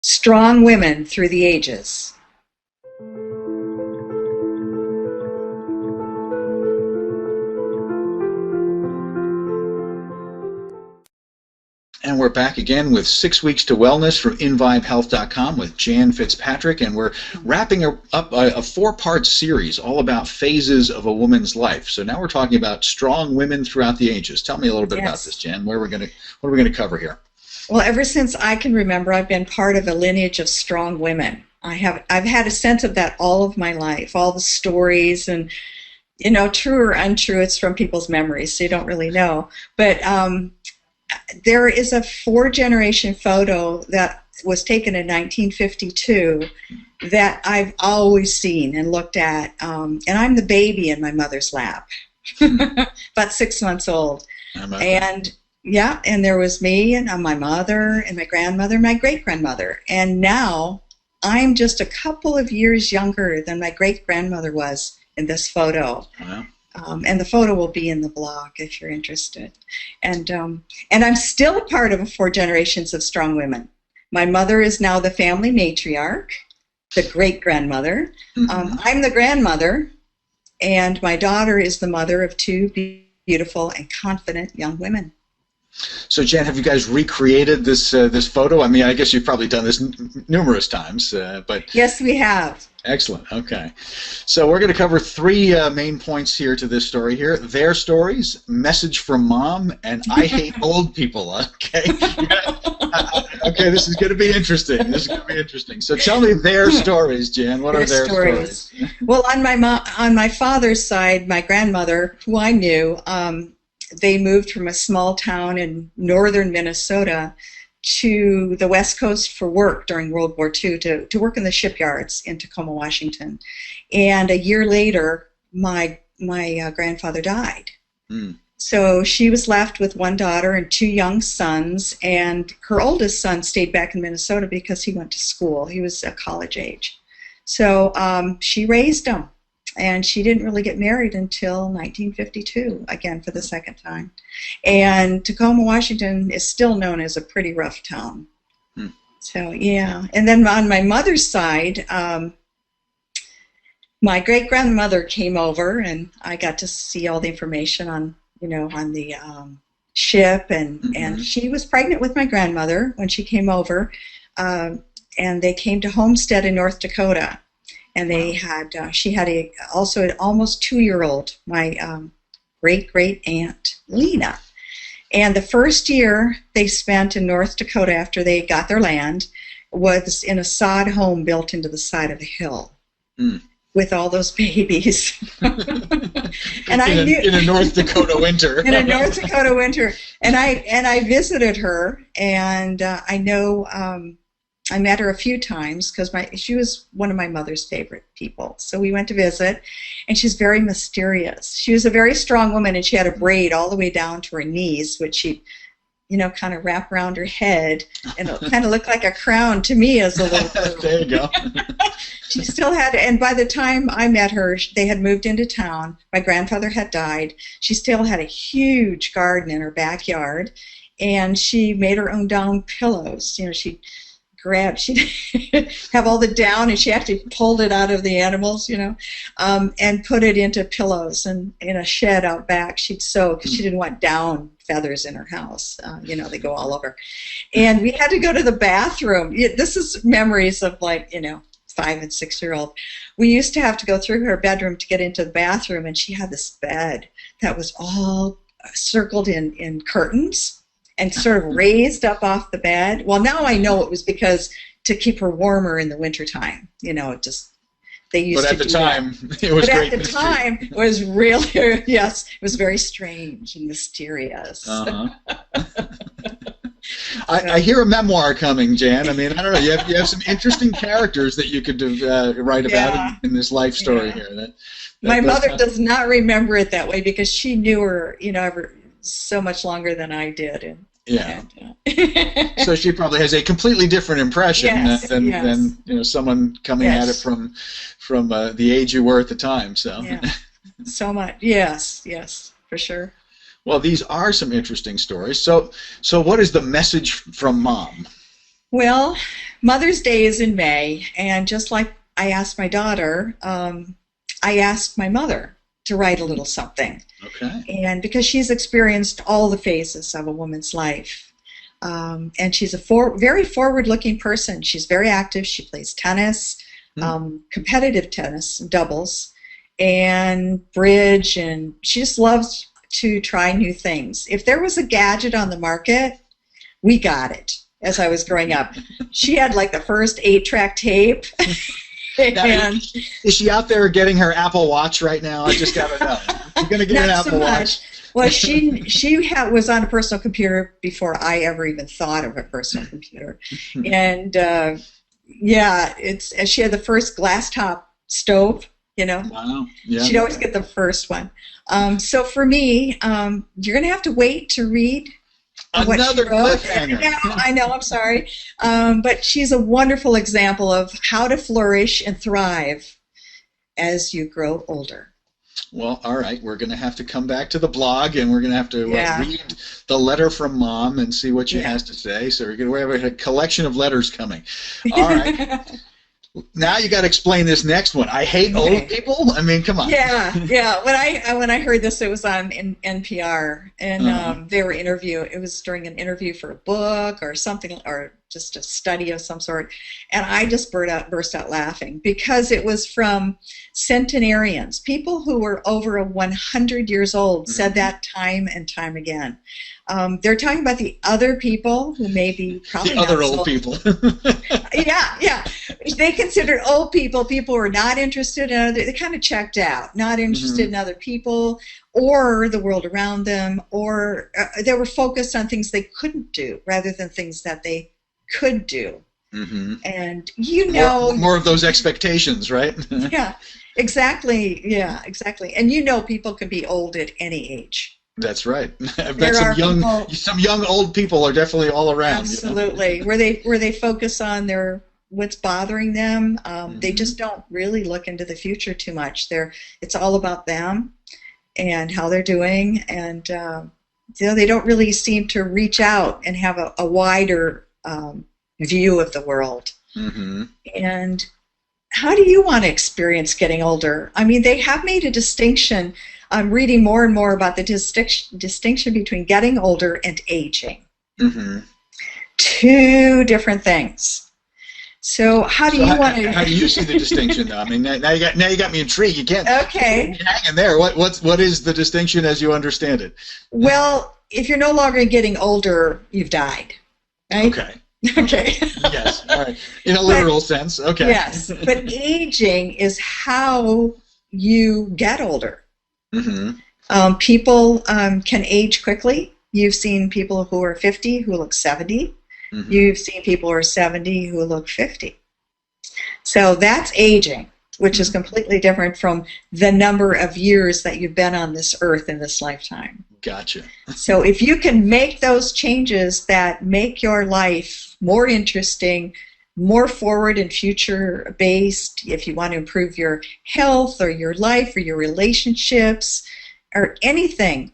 Strong women through the ages. And we're back again with 6 Weeks to Wellness from inVibeHealth.com with Jan Fitzpatrick, and we're wrapping up a four-part series all about phases of a woman's life. So now we're talking about strong women throughout the ages. Tell me a little bit about this, Jan. What are we going to cover here? Well, ever since I can remember, I've been part of a lineage of strong women. I've had a sense of that all of my life, all the stories, and true or untrue, it's from people's memories, so you don't really know. But there is a 4-generation photo that was taken in 1952 that I've always seen and looked at, and I'm the baby in my mother's lap, about 6 months old. And yeah, and there was me and my mother and my grandmother, my great-grandmother, and now I'm just a couple of years younger than my great-grandmother was in this photo. Wow. And the photo will be in the blog if you're interested. And I'm still a part of 4 generations of strong women. My mother is now the family matriarch, the great-grandmother. I'm the grandmother, and my daughter is the mother of 2 beautiful and confident young women. So, Jan, have you guys recreated this photo? I mean, I guess you've probably done this numerous times, but yes, we have. Excellent. Okay, so we're going to cover 3 main points here to this story here: their stories, message from mom, and I hate old people. Okay, okay, this is going to be interesting. So, tell me their stories, Jan. What are their stories? Well, on my father's side, my grandmother, who I knew. They moved from a small town in northern Minnesota to the West Coast for work during World War II, to work in the shipyards in Tacoma, Washington. And a year later, my grandfather died. So she was left with 1 daughter and 2 young sons, and her oldest son stayed back in Minnesota because he went to school. He was a college age. So she raised them. And she didn't really get married until 1952, again for the 2nd time. And Tacoma, Washington is still known as a pretty rough town. So, yeah. And then on my mother's side, my great-grandmother came over, and I got to see all the information on, on the ship. And she was pregnant with my grandmother when she came over. And they came to Homestead in North Dakota. And they had, she had also an almost 2-year-old, my great-great-aunt, Lena. And the first year they spent in North Dakota after they got their land was in a sod home built into the side of a hill with all those babies. And I knew in a North Dakota winter. In a North Dakota winter. And I visited her, and I know... I met her a few times because she was one of my mother's favorite people. So we went to visit, and she's very mysterious. She was a very strong woman, and she had a braid all the way down to her knees, which she, kind of wrap around her head, and it kind of looked like a crown to me as a little girl. There you go. She still had, and by the time I met her, they had moved into town. My grandfather had died. She still had a huge garden in her backyard, and she made her own down pillows. She'd have all the down, and she actually pulled it out of the animals, and put it into pillows, and in a shed out back she'd sew, because she didn't want down feathers in her house. They go all over. And we had to go to the bathroom. This is memories of 5- and 6-year-old. We used to have to go through her bedroom to get into the bathroom, and she had this bed that was all circled in curtains and sort of raised up off the bed. Well, now I know it was because to keep her warmer in the wintertime. They used to do that. But at the time, it was great. But at the time, it was really, yes, it was very strange and mysterious. I hear a memoir coming, Jan. I mean, I don't know. You have some interesting characters that you could write about in this life story here. My mother does not remember it that way because she knew her, so much longer than I did. So she probably has a completely different impression than someone coming at it from the age you were at the time. So so much. Yes, for sure. Well, these are some interesting stories. So what is the message from mom? Well, Mother's Day is in May, and just like I asked my daughter, I asked my mother to write a little something. Okay. And because she's experienced all the phases of a woman's life. And she's a very forward-looking person. She's very active. She plays tennis, competitive tennis, doubles, and bridge, and she just loves to try new things. If there was a gadget on the market, we got it as I was growing up. She had like the first 8-track tape. Now, is she out there getting her Apple Watch right now? I just got to know. You're going to get an Apple Watch. Well, she was on a personal computer before I ever even thought of a personal computer. And, yeah, she had the first glass top stove, you know. Wow. Yeah. She'd always get the first one. So for me, you're going to have to wait to read another cliffhanger. I know, I'm sorry. But she's a wonderful example of how to flourish and thrive as you grow older. Well, all right. We're going to have to come back to the blog, and we're going to have to read the letter from Mom and see what she has to say. So we're going to have a collection of letters coming. All right. Now you got to explain this next one. I hate old people. I mean, come on. Yeah. When I heard this, it was on NPR, and they were It was during an interview for a book or something, or just a study of some sort, and I just burst out laughing because it was from centenarians, people who were over 100 years old, said that time and time again. They're talking about the other people who may be probably the other old people. Yeah. They considered old people who were not interested in other. They kind of checked out, not interested in other people or the world around them, or they were focused on things they couldn't do rather than things that they could do. And more of those expectations, right? Yeah, exactly. Yeah, exactly. And people can be old at any age. That's right. I bet some young old people are definitely all around. Absolutely, you know? where they focus on what's bothering them. They just don't really look into the future too much. It's all about them and how they're doing, and they don't really seem to reach out and have a wider view of the world. And how do you want to experience getting older? I mean, they have made a distinction. I'm reading more and more about the distinction between getting older and aging. Two different things. So how do you want to? How do you see the distinction, though? I mean, now you got me intrigued. You can't. Okay. Hang in there. What is the distinction as you understand it? Well, if you're no longer getting older, you've died. Right? Okay. Okay. Yes. All right. In a literal sense. Okay. Yes, but aging is how you get older. People can age quickly. You've seen people who are 50 who look 70. You've seen people who are 70 who look 50. So that's aging, which is completely different from the number of years that you've been on this earth in this lifetime. Gotcha. So if you can make those changes that make your life more interesting, more forward and future based, if you want to improve your health or your life or your relationships or anything,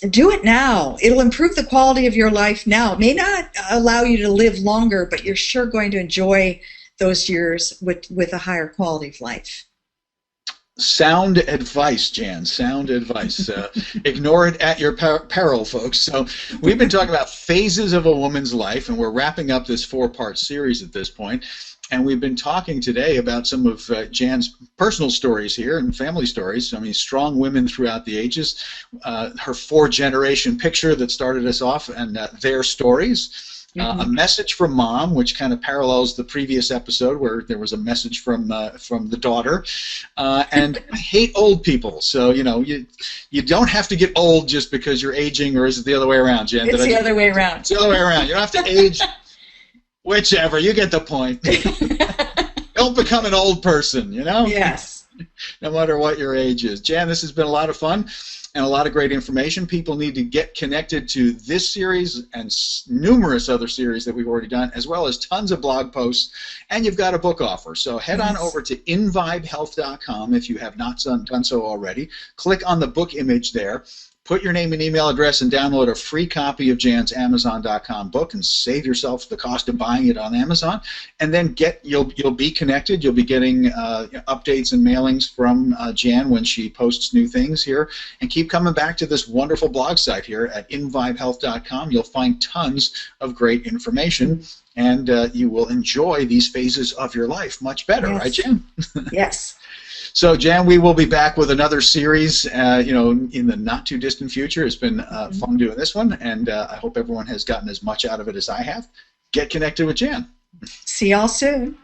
do it now. It'll improve the quality of your life now. It may not allow you to live longer, but you're sure going to enjoy those years with a higher quality of life. Sound advice, Jan. Sound advice. Ignore it at your peril, folks. So we've been talking about phases of a woman's life, and we're wrapping up this 4-part series at this point. And we've been talking today about some of Jan's personal stories here and family stories. I mean, strong women throughout the ages. Her 4-generation picture that started us off, and their stories. A message from Mom, which kind of parallels the previous episode where there was a message from the daughter. And I hate old people. So, you don't have to get old just because you're aging, or is it the other way around, Jan? It's the other way around. It's the other way around. You don't have to age. Whichever. You get the point. Don't become an old person, Yes. No matter what your age is. Jan, this has been a lot of fun and a lot of great information. People need to get connected to this series and numerous other series that we've already done, as well as tons of blog posts, and you've got a book offer. So head on over to invibehealth.com if you have not done so already. Click on the book image there. put your name and email address and download a free copy of Jan's Amazon.com book and save yourself the cost of buying it on Amazon. And then you'll be connected. You'll be getting updates and mailings from Jan when she posts new things here. And keep coming back to this wonderful blog site here at inVibeHealth.com. You'll find tons of great information, and you will enjoy these phases of your life much better, Yes. right, Jan? Yes. So, Jan, we will be back with another series, in the not-too-distant future. It's been fun doing this one, and I hope everyone has gotten as much out of it as I have. Get connected with Jan. See y'all soon.